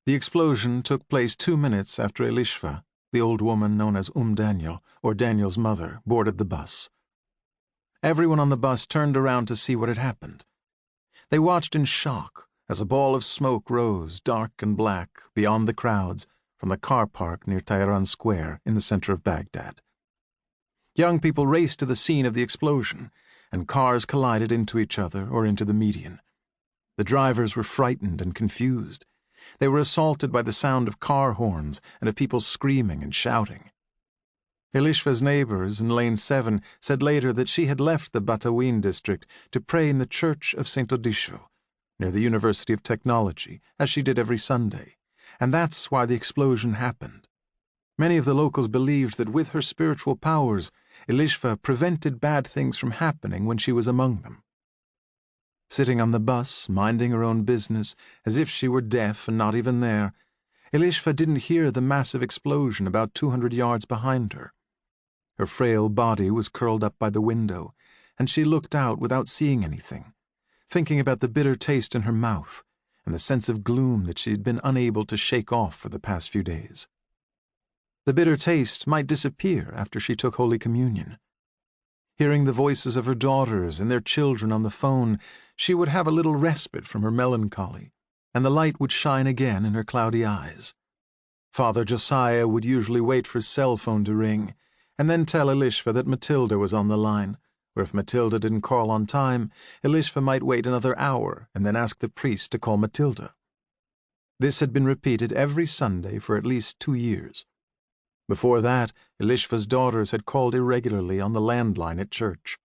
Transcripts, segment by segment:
The explosion took place 2 minutes after Elishva, the old woman known as Daniel, or Daniel's mother, boarded the bus. Everyone on the bus turned around to see what had happened. They watched in shock as a ball of smoke rose, dark and black, beyond the crowds, from the car park near Tehran Square in the center of Baghdad. Young people raced to the scene of the explosion, and cars collided into each other or into the median. The drivers were frightened and confused. They were assaulted by the sound of car horns and of people screaming and shouting. Elishva's neighbors in Lane 7 said later that she had left the Batawin district to pray in the Church of St. Odisho, near the University of Technology, as she did every Sunday, and that's why the explosion happened. Many of the locals believed that with her spiritual powers, Elishva prevented bad things from happening when she was among them. Sitting on the bus, minding her own business, as if she were deaf and not even there, Elishva didn't hear the massive explosion about 200 yards behind her. Her frail body was curled up by the window, and she looked out without seeing anything, thinking about the bitter taste in her mouth and the sense of gloom that she had been unable to shake off for the past few days. The bitter taste might disappear after she took Holy Communion. Hearing the voices of her daughters and their children on the phone, she would have a little respite from her melancholy, and the light would shine again in her cloudy eyes. Father Josiah would usually wait for his cell phone to ring, and then tell Elishva that Matilda was on the line, or if Matilda didn't call on time, Elishva might wait another hour and then ask the priest to call Matilda. This had been repeated every Sunday for at least 2 years. Before that, Elishva's daughters had called irregularly on the landline at church.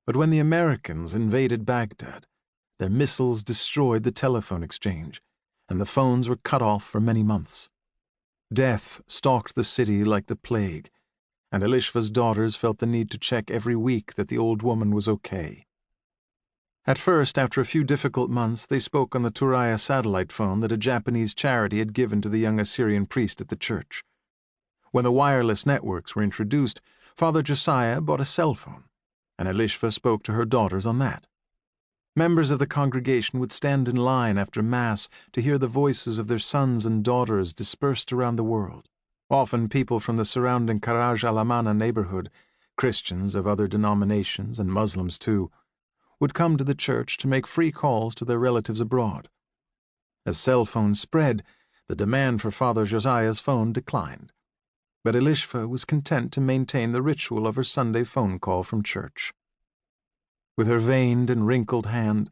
But when the Americans invaded Baghdad, their missiles destroyed the telephone exchange, and the phones were cut off for many months. Death stalked the city like the plague, and Elishva's daughters felt the need to check every week that the old woman was okay. At first, after a few difficult months, they spoke on the Turaya satellite phone that a Japanese charity had given to the young Assyrian priest at the church. When the wireless networks were introduced, Father Josiah bought a cell phone, and Elishva spoke to her daughters on that. Members of the congregation would stand in line after Mass to hear the voices of their sons and daughters dispersed around the world. Often people from the surrounding Karaj al-Amana neighborhood, Christians of other denominations and Muslims too, would come to the church to make free calls to their relatives abroad. As cell phones spread, the demand for Father Josiah's phone declined, but Elishva was content to maintain the ritual of her Sunday phone call from church. With her veined and wrinkled hand,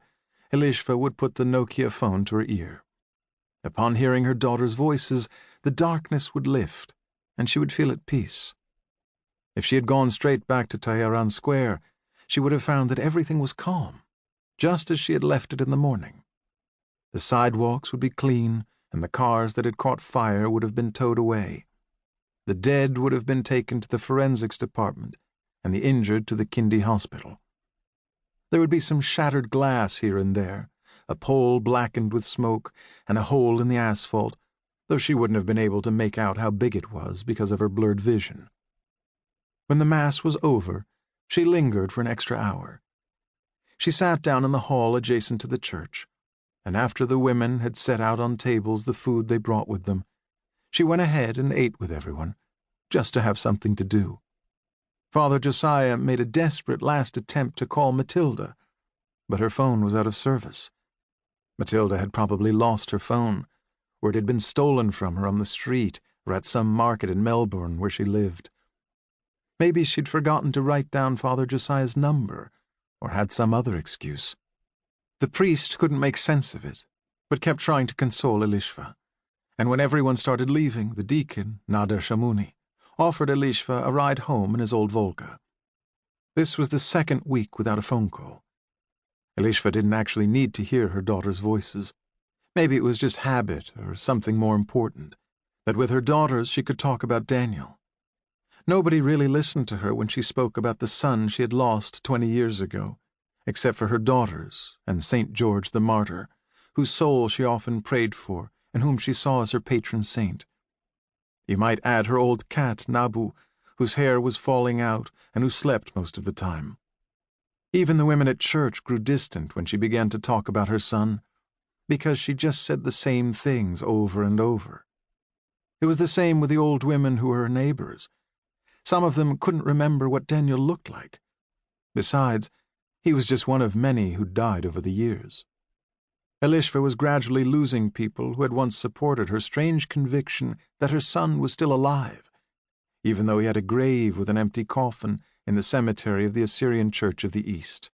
Elishva would put the Nokia phone to her ear. Upon hearing her daughter's voices, the darkness would lift, and she would feel at peace. If she had gone straight back to Tehran Square, she would have found that everything was calm, just as she had left it in the morning. The sidewalks would be clean, and the cars that had caught fire would have been towed away. The dead would have been taken to the forensics department, and the injured to the Kindi hospital. There would be some shattered glass here and there, a pole blackened with smoke, and a hole in the asphalt, though she wouldn't have been able to make out how big it was because of her blurred vision. When the Mass was over, she lingered for an extra hour. She sat down in the hall adjacent to the church, and after the women had set out on tables the food they brought with them, she went ahead and ate with everyone, just to have something to do. Father Josiah made a desperate last attempt to call Matilda, but her phone was out of service. Matilda had probably lost her phone, or it had been stolen from her on the street or at some market in Melbourne where she lived. Maybe she'd forgotten to write down Father Josiah's number, or had some other excuse. The priest couldn't make sense of it, but kept trying to console Elishva, and when everyone started leaving, the deacon, Nader Shamuni, offered Elishva a ride home in his old Volga. This was the second week without a phone call. Elishva didn't actually need to hear her daughter's voices. Maybe it was just habit or something more important, that with her daughters she could talk about Daniel. Nobody really listened to her when she spoke about the son she had lost 20 years ago, except for her daughters and St. George the Martyr, whose soul she often prayed for and whom she saw as her patron saint. You might add her old cat, Nabu, whose hair was falling out and who slept most of the time. Even the women at church grew distant when she began to talk about her son. because she just said the same things over and over. It was the same with the old women who were her neighbors. Some of them couldn't remember what Daniel looked like. Besides, he was just one of many who died over the years. Elishva was gradually losing people who had once supported her strange conviction that her son was still alive, even though he had a grave with an empty coffin in the cemetery of the Assyrian Church of the East.